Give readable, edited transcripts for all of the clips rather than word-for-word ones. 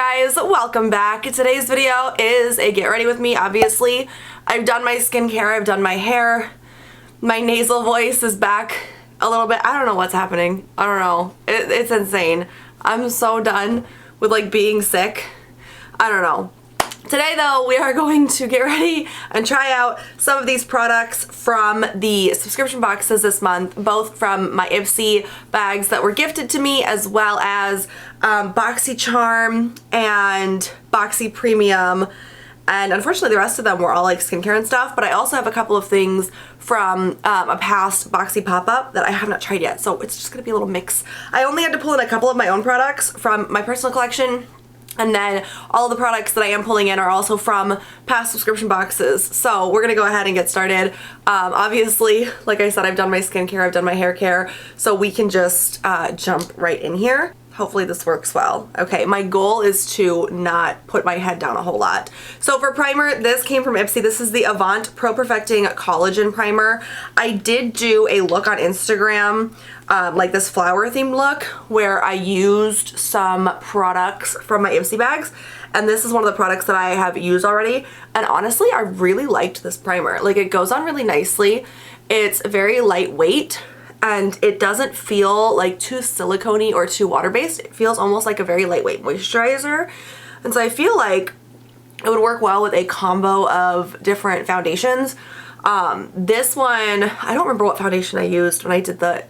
guys, welcome back. Today's video is a get ready with me. Obviously, I've done my skincare, I've done my hair, my nasal voice is back a little bit. I don't know what's happening. I don't know. It's insane. I'm so done with like being sick. I don't know. Today though, we are going to get ready and try out some of these products from the subscription boxes this month, both from my Ipsy bags that were gifted to me, as well as BoxyCharm and Boxy Premium. And unfortunately the rest of them were all like skincare and stuff, but I also have a couple of things from a past Boxy pop-up that I have not tried yet, so it's just gonna be a little mix. I only had to pull in a couple of my own products from my personal collection, and then all the products that I am pulling in are also from past subscription boxes. So we're gonna go ahead and get started. Obviously, like I said, I've done my skincare, I've done my hair care, so we can just jump right in here. Hopefully this works well. Okay, my goal is to not put my head down a whole lot. So for primer, this came from Ipsy. This is the Avant Pro Perfecting Collagen Primer. I did do a look on Instagram, like this flower themed look, where I used some products from my Ipsy bags. And this is one of the products that I have used already. And honestly, I really liked this primer. Like, it goes on really nicely. It's very lightweight. And it doesn't feel like too silicone-y or too water-based. It feels almost like a very lightweight moisturizer. And so I feel like it would work well with a combo of different foundations. This one, I don't remember what foundation I used when I did the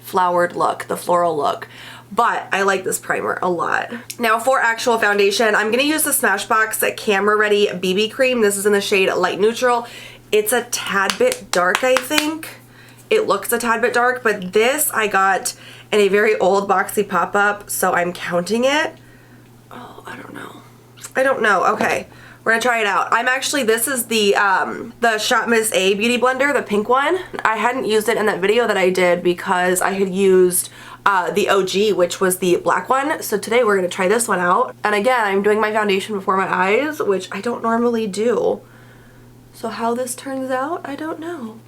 flowered look, the floral look, but I like this primer a lot. Now for actual foundation, I'm gonna use the Smashbox Camera Ready BB Cream. This is in the shade Light Neutral. It's a tad bit dark, I think. It looks a tad bit dark, but this I got in a very old Boxy pop-up, so I'm counting it. Oh, I don't know. I don't know. Okay, we're gonna try it out. This is the Shop Miss A Beauty Blender, the pink one. I hadn't used it in that video that I did because I had used the OG, which was the black one. So today we're gonna try this one out. And again, I'm doing my foundation before my eyes, which I don't normally do. So how this turns out, I don't know.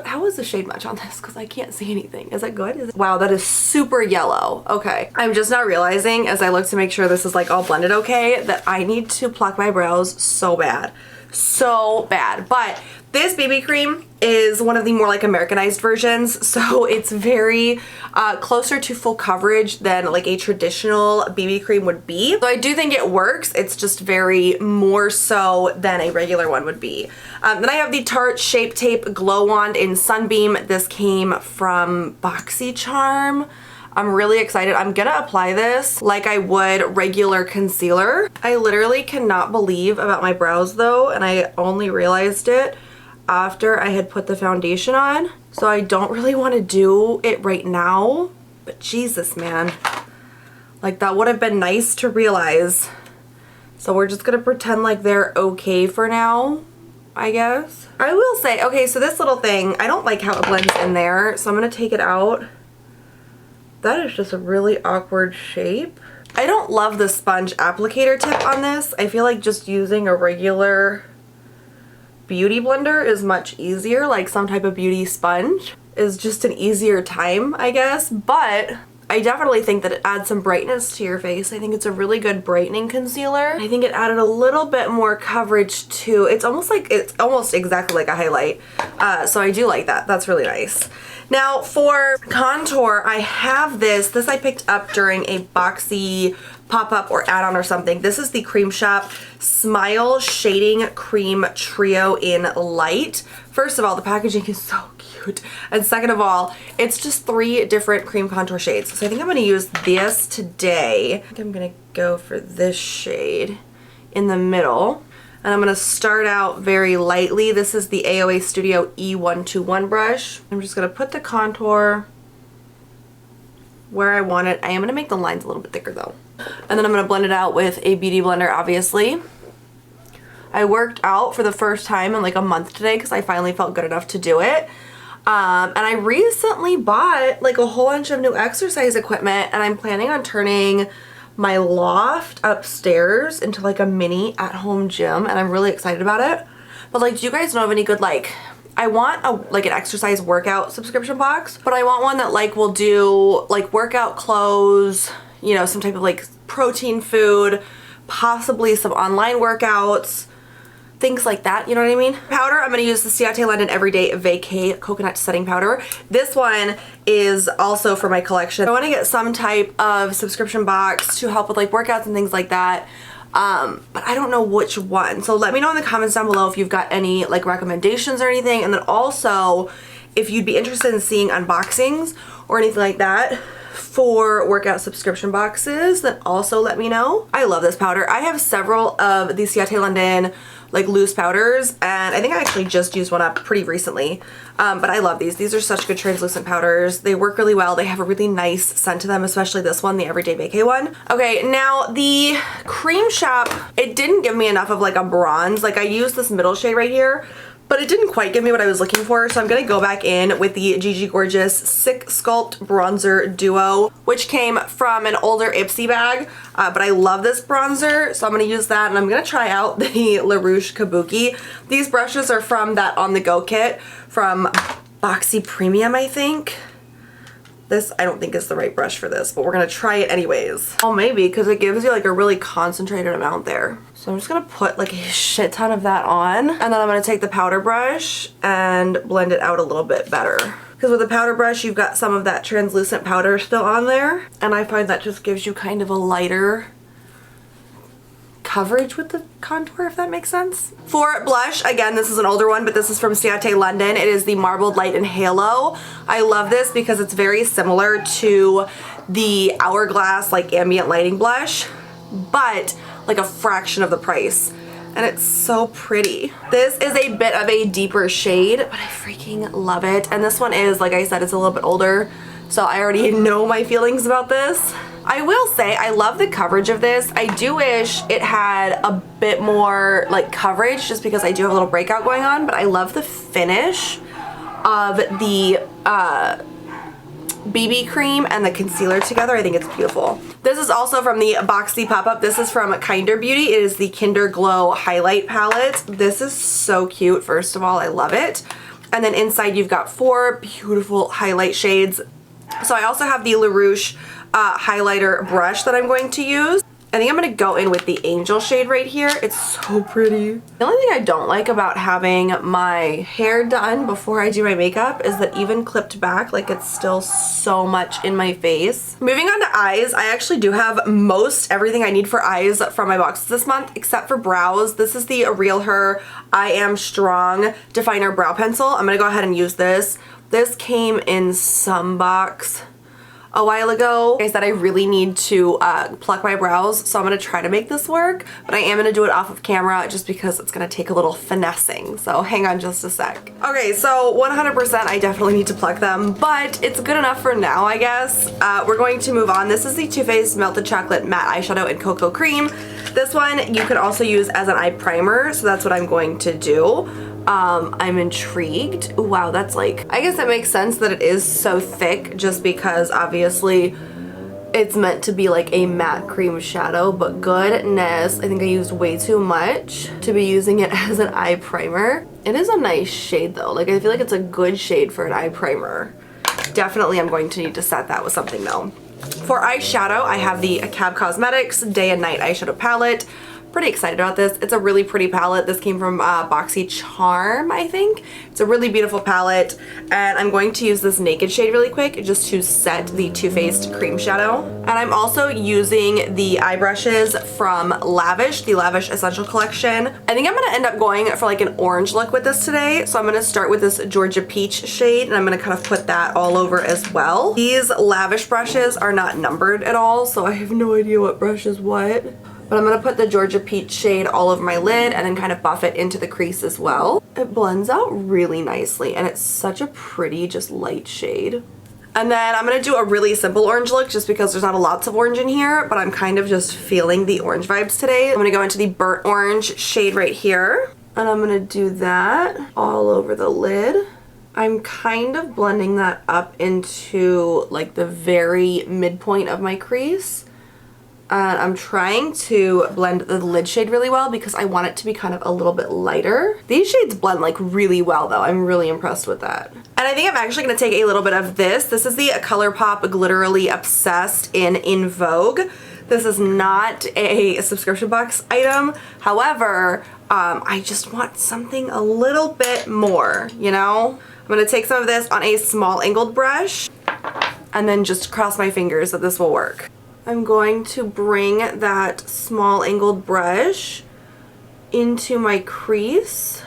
How is the shade match on this? Because I can't see anything. Is that good? Wow, that is super yellow. Okay. I'm just now realizing as I look to make sure this is like all blended okay, that I need to pluck my brows so bad. So bad. But this BB cream is one of the more like Americanized versions, so it's very closer to full coverage than like a traditional BB cream would be. So I do think it works. It's just very more so than a regular one would be. Then I have the Tarte Shape Tape Glow Wand in Sunbeam. This came from BoxyCharm. I'm really excited. I'm gonna apply this like I would regular concealer. I literally cannot believe about my brows though, and I only realized it after I had put the foundation on. So I don't really want to do it right now, but Jesus, man. Like, that would have been nice to realize. So we're just gonna pretend like they're okay for now, I guess. I will say, okay, so this little thing, I don't like how it blends in there, so I'm gonna take it out. That is just a really awkward shape. I don't love the sponge applicator tip on this. I feel like just using a regular beauty blender is much easier, like some type of beauty sponge is just an easier time, I guess. But I definitely think that it adds some brightness to your face. I think it's a really good brightening concealer. I think it added a little bit more coverage too. It's almost exactly like a highlight. So I do like that. That's really nice. Now for contour, I have this I picked up during a Boxy pop-up or add-on or something. This is the Creme Shop Smile Shading Cream Trio in Light. First of all, the packaging is so cute. And second of all, it's just 3 different cream contour shades. So I think I'm gonna use this today. I think I'm gonna go for this shade in the middle. And I'm gonna start out very lightly. This is the AOA Studio E121 brush. I'm just gonna put the contour where I want it. I am gonna make the lines a little bit thicker though. And then I'm gonna blend it out with a beauty blender, obviously. I worked out for the first time in like a month today because I finally felt good enough to do it. And I recently bought like a whole bunch of new exercise equipment, and I'm planning on turning my loft upstairs into like a mini at-home gym, and I'm really excited about it. But like, do you guys know of any good like I want like an exercise workout subscription box, but I want one that like will do like workout clothes, you know, some type of like protein food, possibly some online workouts, things like that, you know what I mean? Powder, I'm gonna use the Ciate London Everyday Vacay Coconut Setting Powder. This one is also for my collection. I wanna get some type of subscription box to help with like workouts and things like that. But I don't know which one. So let me know in the comments down below if you've got any like recommendations or anything. And then also if you'd be interested in seeing unboxings or anything like that for workout subscription boxes, then also let me know. I love this powder. I have several of the Ciate London like loose powders, and I think I actually just used one up pretty recently. But I love these. These are such good translucent powders. They work really well. They have a really nice scent to them, especially this one, the Everyday Vacay one. Okay, now the Cream Shop, it didn't give me enough of like a bronze. Like I used this middle shade right here, but it didn't quite give me what I was looking for, so I'm gonna go back in with the Gigi Gorgeous Sick Sculpt Bronzer Duo, which came from an older Ipsy bag, but I love this bronzer, so I'm gonna use that, and I'm gonna try out the Laruce Kabuki. These brushes are from that On The Go kit from Boxy Premium, I think. This I don't think is the right brush for this, but we're gonna try it anyways. Oh, maybe, because it gives you like a really concentrated amount there. So I'm just gonna put like a shit ton of that on, and then I'm gonna take the powder brush and blend it out a little bit better. Because with the powder brush, you've got some of that translucent powder still on there, and I find that just gives you kind of a lighter coverage with the contour, if that makes sense. For blush, again, this is an older one, but this is from Ciate London. It is the Marbled Light in Halo. I love this because it's very similar to the Hourglass like ambient lighting blush, but like a fraction of the price. And it's so pretty. This is a bit of a deeper shade, but I freaking love it. And this one is, like I said, it's a little bit older, so I already know my feelings about this. I will say I love the coverage of this. I do wish it had a bit more like coverage just because I do have a little breakout going on, but I love the finish of the BB cream and the concealer together. I think it's beautiful. This is also from the Boxy Pop-Up. This is from Kinder Beauty. It is the Kinderglow Highlight Palette. This is so cute. First of all, I love it. And then inside you've got 4 beautiful highlight shades. So I also have the Laruce highlighter brush that I'm going to use. I think I'm going to go in with the Angel shade right here. It's so pretty. The only thing I don't like about having my hair done before I do my makeup is that even clipped back, like it's still so much in my face. Moving on to eyes, I actually do have most everything I need for eyes from my boxes this month, except for brows. This is the Real Her I Am Strong Definer Brow Pencil. I'm going to go ahead and use this. This came in some box a while ago. Like I said, I really need to pluck my brows, so I'm gonna try to make this work, but I am gonna do it off of camera just because it's gonna take a little finessing, so hang on just a sec. Okay, so 100% I definitely need to pluck them, but it's good enough for now, I guess. We're going to move on. This is the Too Faced Melted Chocolate Matte Eyeshadow in Cocoa Cream. This one you could also use as an eye primer, so that's what I'm going to do. I'm intrigued. Wow, that's like, I guess it makes sense that it is so thick just because obviously it's meant to be like a matte cream shadow, but goodness, I think I used way too much to be using it as an eye primer. It is a nice shade though. Like I feel like it's a good shade for an eye primer. Definitely I'm going to need to set that with something though. For eyeshadow, I have the Cab Cosmetics Day and Night Eyeshadow Palette. Pretty excited about this. It's a really pretty palette. This came from Boxy Charm, I think. It's a really beautiful palette, and I'm going to use this Naked shade really quick just to set the Too Faced cream shadow. And I'm also using the eye brushes from Lavish, the Lavish Essential Collection. I think I'm gonna end up going for like an orange look with this today, so I'm gonna start with this Georgia Peach shade, and I'm gonna kind of put that all over as well. These Lavish brushes are not numbered at all, so I have no idea what brush is what. But I'm going to put the Georgia Peach shade all over my lid and then kind of buff it into the crease as well. It blends out really nicely, and it's such a pretty, just light shade. And then I'm going to do a really simple orange look just because there's not lots of orange in here, but I'm kind of just feeling the orange vibes today. I'm going to go into the burnt orange shade right here, and I'm going to do that all over the lid. I'm kind of blending that up into like the very midpoint of my crease. And I'm trying to blend the lid shade really well because I want it to be kind of a little bit lighter. These shades blend like really well though. I'm really impressed with that. And I think I'm actually going to take a little bit of this. This is the Colourpop Glitterally Obsessed in Vogue. This is not a subscription box item. However, I just want something a little bit more, you know? I'm gonna take some of this on a small angled brush and then just cross my fingers that this will work. I'm going to bring that small angled brush into my crease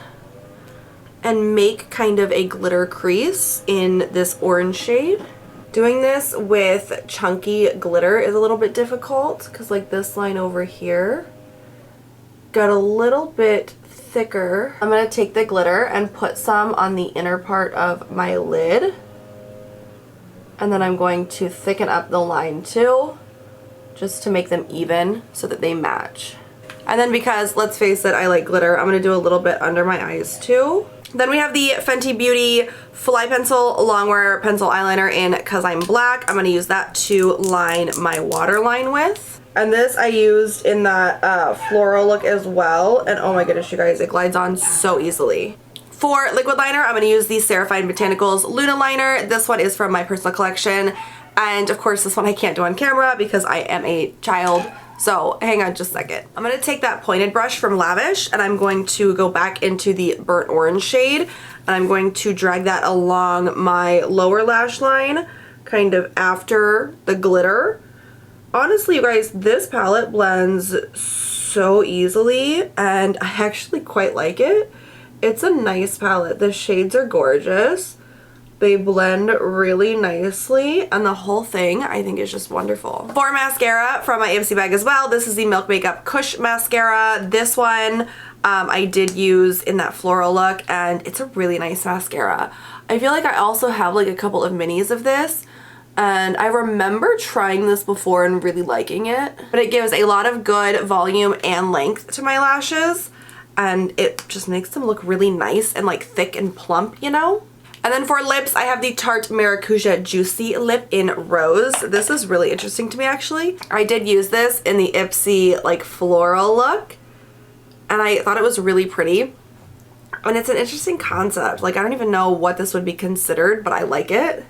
and make kind of a glitter crease in this orange shade. Doing this with chunky glitter is a little bit difficult because like this line over here got a little bit thicker. I'm gonna take the glitter and put some on the inner part of my lid. And then I'm going to thicken up the line too, just to make them even so that they match. And then because, let's face it, I like glitter, I'm gonna do a little bit under my eyes too. Then we have the Fenty Beauty Fly Pencil Longwear Pencil Eyeliner in Cause I'm Black. I'm gonna use that to line my waterline with. And this I used in that floral look as well. And oh my goodness, you guys, it glides on so easily. For liquid liner, I'm gonna use the Serafine Botanicals Luna Liner. This one is from my personal collection. And of course, this one I can't do on camera because I am a child. So hang on just a second. I'm gonna take that pointed brush from Lavish and I'm going to go back into the burnt orange shade and I'm going to drag that along my lower lash line, kind of after the glitter. Honestly, you guys, this palette blends so easily and I actually quite like it. It's a nice palette. The shades are gorgeous. They blend really nicely and the whole thing I think is just wonderful. For mascara from my Ipsy bag as well, this is the Milk Makeup Kush mascara. This one I did use in that floral look and it's a really nice mascara. I feel like I also have like a couple of minis of this and I remember trying this before and really liking it. But it gives a lot of good volume and length to my lashes and it just makes them look really nice and like thick and plump, you know? And then for lips, I have the Tarte Maracuja Juicy Lip in Rose. This is really interesting to me actually. I did use this in the Ipsy like floral look and I thought it was really pretty. And it's an interesting concept. Like I don't even know what this would be considered, but I like it.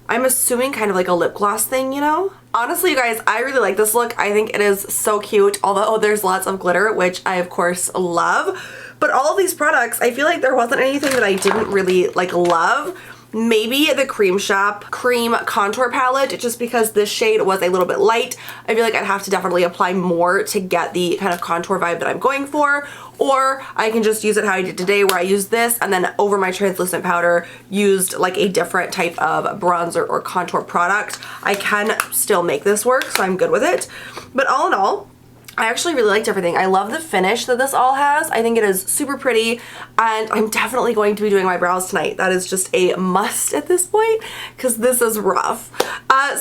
I'm assuming kind of like a lip gloss thing, you know? Honestly, you guys, I really like this look. I think it is so cute, although there's lots of glitter, which I of course love. But all of these products, I feel like there wasn't anything that I didn't really like love. Maybe the Creme Shop Cream Contour Palette, just because this shade was a little bit light. I feel like I'd have to definitely apply more to get the kind of contour vibe that I'm going for. Or I can just use it how I did today where I used this and then over my translucent powder used like a different type of bronzer or contour product. I can still make this work, so I'm good with it. But all in all, I actually really liked everything. I love the finish that this all has. I think it is super pretty and I'm definitely going to be doing my brows tonight. That is just a must at this point because this is rough.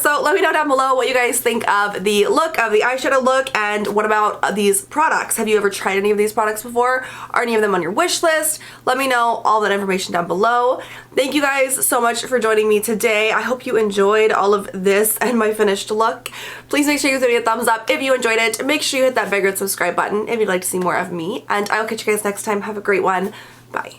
So let me know down below what you guys think of the look, of the eyeshadow look, and what about these products? Have you ever tried any of these products before? Are any of them on your wish list? Let me know all that information down below. Thank you guys so much for joining me today. I hope you enjoyed all of this and my finished look. Please make sure you give me a thumbs up if you enjoyed it. Make sure you hit that big red subscribe button if you'd like to see more of me, and I'll catch you guys next time. Have a great one. Bye.